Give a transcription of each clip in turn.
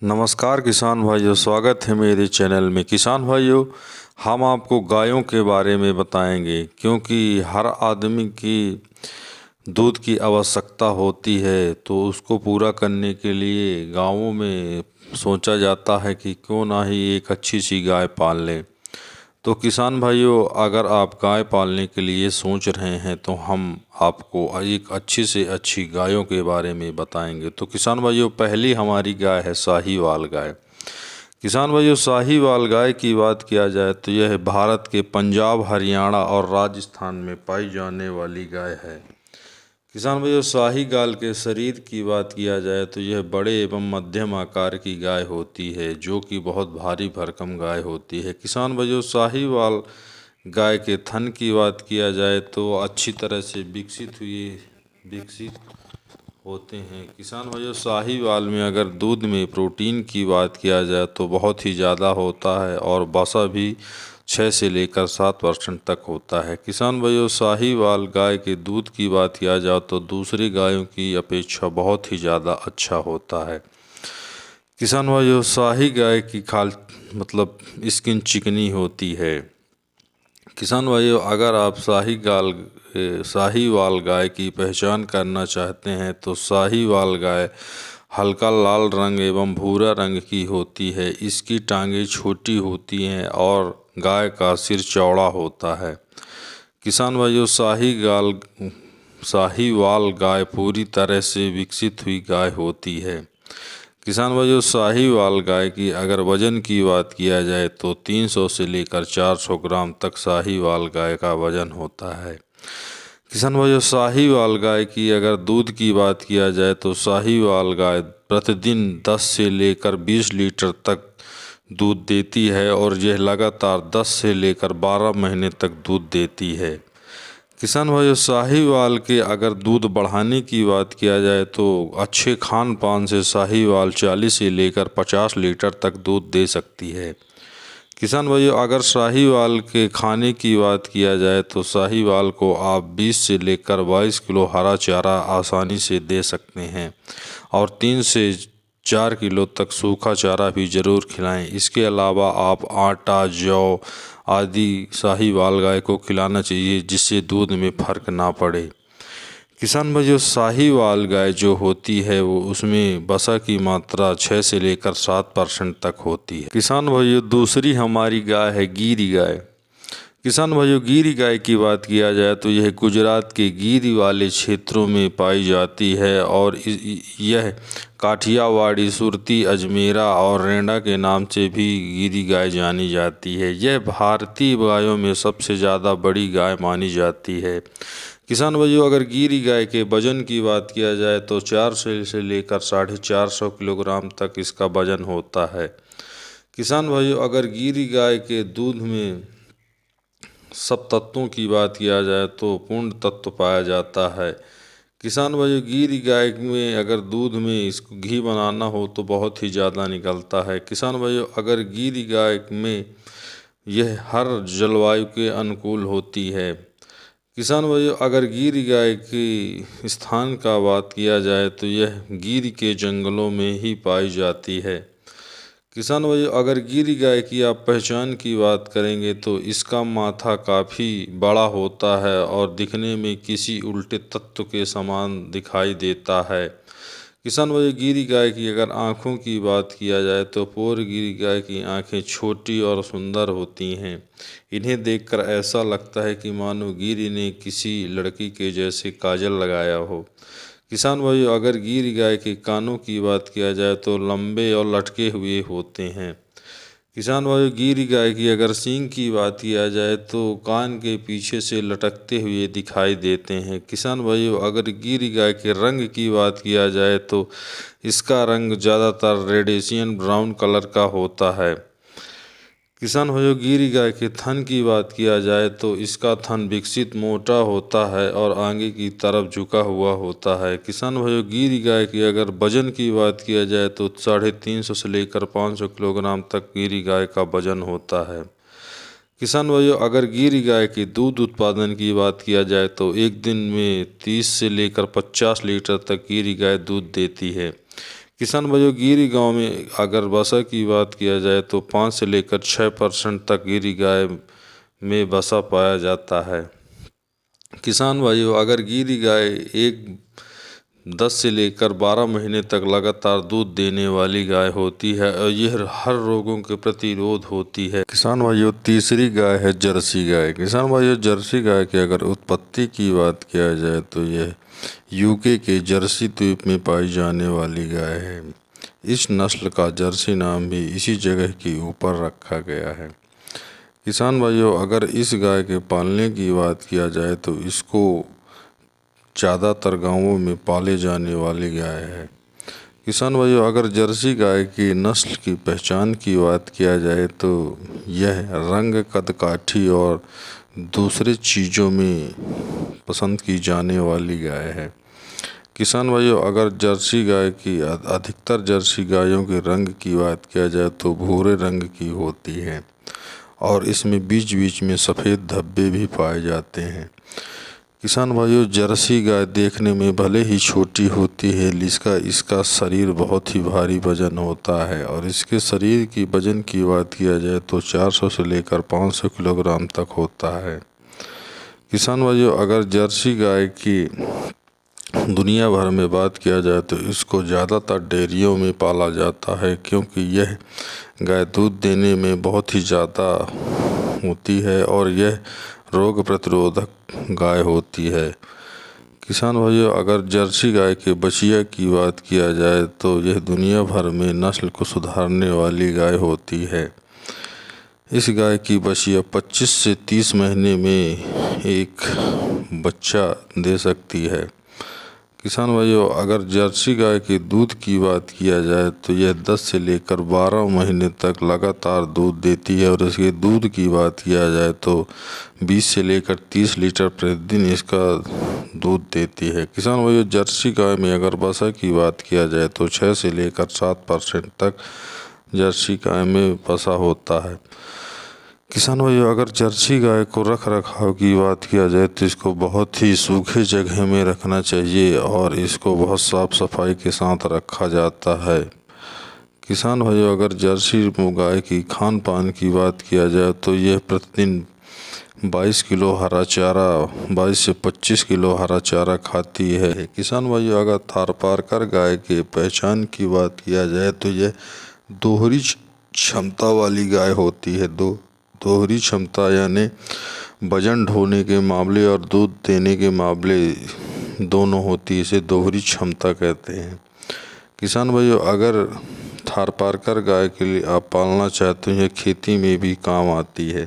नमस्कार किसान भाइयों, स्वागत है मेरे चैनल में। किसान भाइयों, हम आपको गायों के बारे में बताएंगे क्योंकि हर आदमी की दूध की आवश्यकता होती है। तो उसको पूरा करने के लिए गांवों में सोचा जाता है कि क्यों ना ही एक अच्छी सी गाय पाल लें। तो किसान भाइयों, अगर आप गाय पालने के लिए सोच रहे हैं तो हम आपको एक अच्छी से अच्छी गायों के बारे में बताएंगे। तो किसान भाइयों, पहली हमारी गाय है साहीवाल गाय। किसान भाइयों, साहीवाल गाय की बात किया जाए तो यह भारत के पंजाब, हरियाणा और राजस्थान में पाई जाने वाली गाय है। किसान भाइयों, साहीवाल के शरीर की बात किया जाए तो यह बड़े एवं मध्यम आकार की गाय होती है, जो कि बहुत भारी भरकम गाय होती है। किसान भाइयों, साहीवाल गाय के थन की बात किया जाए तो अच्छी तरह से विकसित होते हैं। किसान भाइयों, साहीवाल में अगर दूध में प्रोटीन की बात किया जाए तो बहुत ही ज़्यादा होता है और वसा भी 6 से लेकर 7% तक होता है। किसान भाइयों, साहीवाल गाय के दूध की बात किया जाए तो दूसरी गायों की अपेक्षा बहुत ही ज़्यादा अच्छा होता है। किसान भाइयों, शाही गाय की खाल स्किन चिकनी होती है। किसान भाइयों, अगर आप साहीवाल गाय की पहचान करना चाहते हैं तो साहीवाल गाय हल्का लाल रंग एवं भूरा रंग की होती है। इसकी टांगें छोटी होती हैं और गाय का सिर चौड़ा होता है। किसान भाइयों, साहीवाल गाय पूरी तरह से विकसित हुई गाय होती है। किसान भाइयों, साहीवाल गाय की अगर वजन की बात किया जाए तो 300 से लेकर 400 ग्राम तक साहीवाल गाय का वजन होता है। किसान भाइयों, साहीवाल गाय की अगर दूध की बात किया जाए तो साहीवाल गाय प्रतिदिन 10 से लेकर 20 लीटर तक दूध देती है और यह लगातार 10 से लेकर 12 महीने तक दूध देती है। किसान भाइयों, साहीवाल के अगर दूध बढ़ाने की बात किया जाए तो अच्छे खान पान से साहीवाल 40 से लेकर 50 लीटर तक दूध दे सकती है। किसान भाइयों, अगर साहीवाल के खाने की बात किया जाए तो साहीवाल को आप 20 से लेकर 22 किलो हरा चारा आसानी से दे सकते हैं और 3 से 4 किलो तक सूखा चारा भी ज़रूर खिलाएं। इसके अलावा आप आटा, जौ आदि साहीवाल गाय को खिलाना चाहिए, जिससे दूध में फर्क ना पड़े। किसान भाइयों, साहीवाल गाय जो होती है वो उसमें वसा की मात्रा 6 से लेकर 7% तक होती है। किसान भाइयों, दूसरी हमारी गाय है गिर गाय। किसान भाइयों, गिर गाय की बात किया जाए तो यह गुजरात के गिर वाले क्षेत्रों में पाई जाती है और यह काठियावाड़ी, सुरती, अजमेरा और रेंडा के नाम से भी गिर गाय जानी जाती है। यह भारतीय गायों में सबसे ज़्यादा बड़ी गाय मानी जाती है। किसान भाइयों, अगर गिर गाय के वजन की बात किया जाए तो 400 से लेकर 450 किलोग्राम तक इसका वजन होता है। किसान भाइयों, अगर गिर गाय के दूध में सब तत्वों की बात किया जाए तो पूर्ण तत्व पाया जाता है। किसान भाइयों, गिर गाय में अगर दूध में इसको घी बनाना हो तो बहुत ही ज़्यादा निकलता है। किसान भाइयों, अगर गिर गाय में यह हर जलवायु के अनुकूल होती है। किसान भाइयों, अगर गिर गाय के स्थान का बात किया जाए तो यह गिर के जंगलों में ही पाई जाती है। किसान भाइयों, अगर गिर गाय की आप पहचान की बात करेंगे तो इसका माथा काफ़ी बड़ा होता है और दिखने में किसी उल्टे तत्व के समान दिखाई देता है। किसान भाइयों, गिर गाय की अगर आँखों की बात किया जाए तो पोर गिर गाय की आँखें छोटी और सुंदर होती हैं। इन्हें देखकर ऐसा लगता है कि मानो गिर ने किसी लड़की के जैसे काजल लगाया हो। किसान भाइयों, अगर गिर गाय के कानों की बात किया जाए तो लंबे और लटके हुए होते हैं। किसान भाइयों, गिर गाय की अगर सींग की बात किया जाए तो कान के पीछे से लटकते हुए दिखाई देते हैं। किसान भाइयों, अगर गिर गाय के रंग की बात किया जाए तो इसका रंग ज़्यादातर रेडेशियन ब्राउन कलर का होता है। किसान भाइयों, गिर गाय के थन की बात किया जाए तो इसका थन विकसित, मोटा होता है और आगे की तरफ झुका हुआ होता है। किसान भाइयों, गिर गाय की अगर वजन की बात किया जाए तो 350 से लेकर 500 किलोग्राम तक गिर गाय का वजन होता है। किसान भाइयों, अगर गिर गाय के दूध उत्पादन की बात किया जाए तो एक दिन में 30 से लेकर 50 लीटर तक गिर गाय दूध देती है। किसान भाइयों, गिरी गांव में अगर वसा की बात किया जाए तो 5 से लेकर 6% तक गिरी गाय में वसा पाया जाता है। किसान भाइयों, अगर गिरी गाय एक 10 से लेकर 12 महीने तक लगातार दूध देने वाली गाय होती है और यह हर रोगों के प्रतिरोध होती है। किसान भाइयों, तीसरी गाय है जर्सी गाय। किसान भाइयों, जर्सी गाय की अगर उत्पत्ति की बात किया जाए तो यह यूके के जर्सी द्वीप में पाई जाने वाली गाय है। इस नस्ल का जर्सी नाम भी इसी जगह के ऊपर रखा गया है। किसान भाइयों, अगर इस गाय के पालने की बात किया जाए तो इसको ज़्यादातर गांवों में पाले जाने वाली गाय है। किसान भाइयों, अगर जर्सी गाय की नस्ल की पहचान की बात किया जाए तो यह रंग, कद काठी और दूसरे चीज़ों में पसंद की जाने वाली गाय है। किसान भाइयों, अगर जर्सी गाय की अधिकतर जर्सी गायों के रंग की बात किया जाए तो भूरे रंग की होती है और इसमें बीच बीच में सफ़ेद धब्बे भी पाए जाते हैं। किसान भाइयों, जर्सी गाय देखने में भले ही छोटी होती है लेकिन इसका शरीर बहुत ही भारी वजन होता है और इसके शरीर की वजन की बात किया जाए तो 400 से लेकर 500 किलोग्राम तक होता है। किसान भाइयों, अगर जर्सी गाय की दुनिया भर में बात किया जाए तो इसको ज़्यादातर डेयरियों में पाला जाता है क्योंकि यह गाय दूध देने में बहुत ही ज़्यादा होती है और यह रोग प्रतिरोधक गाय होती है। किसान भाइयों, अगर जर्सी गाय के बछिया की बात किया जाए तो यह दुनिया भर में नस्ल को सुधारने वाली गाय होती है। इस गाय की बछिया 25 से 30 महीने में एक बच्चा दे सकती है। किसान भाइयों, अगर जर्सी गाय के दूध की बात किया जाए तो यह 10 से लेकर 12 महीने तक लगातार दूध देती है और इसके दूध की बात किया जाए तो 20 से लेकर 30 लीटर प्रतिदिन इसका दूध देती है। किसान भाइयों, जर्सी गाय में अगर वसा की बात किया जाए तो 6 से लेकर 7% तक जर्सी गाय में वसा होता है। किसान भाइयों, अगर जर्सी गाय को रख रखाव की बात किया जाए तो इसको बहुत ही सूखे जगह में रखना चाहिए और इसको बहुत साफ सफाई के साथ रखा जाता है। किसान भाइयों, अगर जर्सी गाय की खान पान की बात किया जाए तो यह प्रतिदिन 22 किलो हरा चारा 22 से 25 किलो हरा चारा खाती है। किसान भाइयों, अगर थारपारकर गाय के पहचान की बात किया जाए तो यह दोहरी क्षमता वाली गाय होती है। दोहरी क्षमता यानी वजन ढोने के मामले और दूध देने के मामले दोनों होती है, इसे दोहरी क्षमता कहते हैं। किसान भाइयों, अगर थारपारकर गाय के लिए आप पालना चाहते हैं, खेती में भी काम आती है।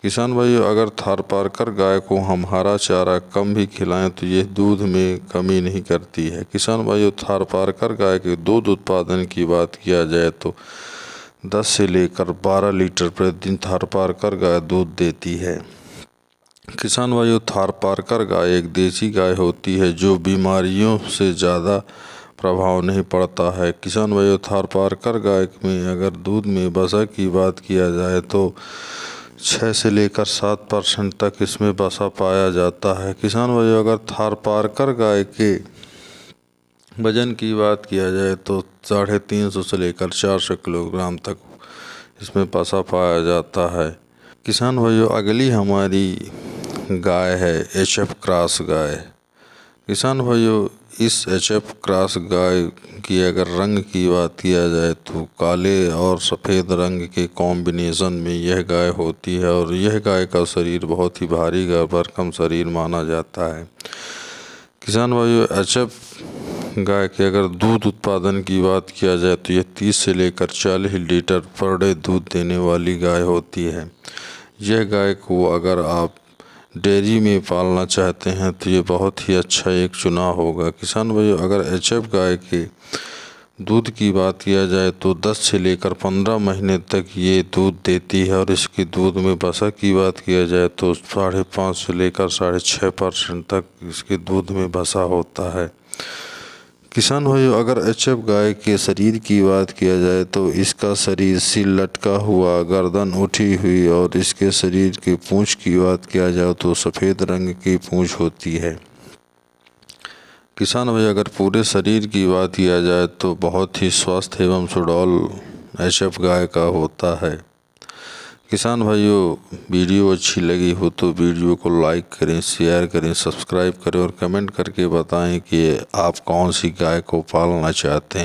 किसान भाइयों, अगर थारपारकर गाय को हम हरा चारा कम भी खिलाएं तो यह दूध में कमी नहीं करती है। किसान भाइयों, थारपारकर गाय के दूध उत्पादन की बात किया जाए तो 10 से लेकर 12 लीटर प्रतिदिन थारपारकर गाय दूध देती है। किसान भाइयों, थारपारकर गाय एक देसी गाय होती है जो बीमारियों से ज़्यादा प्रभाव नहीं पड़ता है। किसान भाइयों, थारपारकर गाय में अगर दूध में वसा की बात किया जाए तो 6 से लेकर 7% तक इसमें वसा पाया जाता है। किसान भाइयों, अगर थारपारकर गाय के वजन की बात किया जाए तो 350 से लेकर 400 किलोग्राम तक इसमें वसा पाया जाता है। किसान भाइयों, अगली हमारी गाय है HF क्रॉस गाय। किसान भाइयों, इस HF क्रॉस गाय की अगर रंग की बात किया जाए तो काले और सफ़ेद रंग के कॉम्बिनेशन में यह गाय होती है और यह गाय का शरीर बहुत ही भारी भरकम शरीर माना जाता है। किसान भाइयों, HF गाय के अगर दूध उत्पादन की बात किया जाए तो यह 30 से लेकर 40 लीटर पर डे दूध देने वाली गाय होती है। यह गाय को अगर आप डेयरी में पालना चाहते हैं तो ये बहुत ही अच्छा एक चुनाव होगा। किसान भाइयों, अगर HF गाय के दूध की बात किया जाए तो 10 से लेकर 15 महीने तक ये दूध देती है और इसके दूध में वसा की बात किया जाए तो 5.5 से लेकर 6.5% तक इसके दूध में वसा होता है। किसान भाइयों, अगर HF गाय के शरीर की बात किया जाए तो इसका शरीर सिर लटका हुआ, गर्दन उठी हुई और इसके शरीर की पूंछ की बात किया जाए तो सफ़ेद रंग की पूंछ होती है। किसान भाई अगर पूरे शरीर की बात किया जाए तो बहुत ही स्वस्थ एवं सुडौल एचएफ गाय का होता है। किसान भाइयों, वीडियो अच्छी लगी हो तो वीडियो को लाइक करें, शेयर करें, सब्सक्राइब करें और कमेंट करके बताएं कि आप कौन सी गाय को पालना चाहते हैं।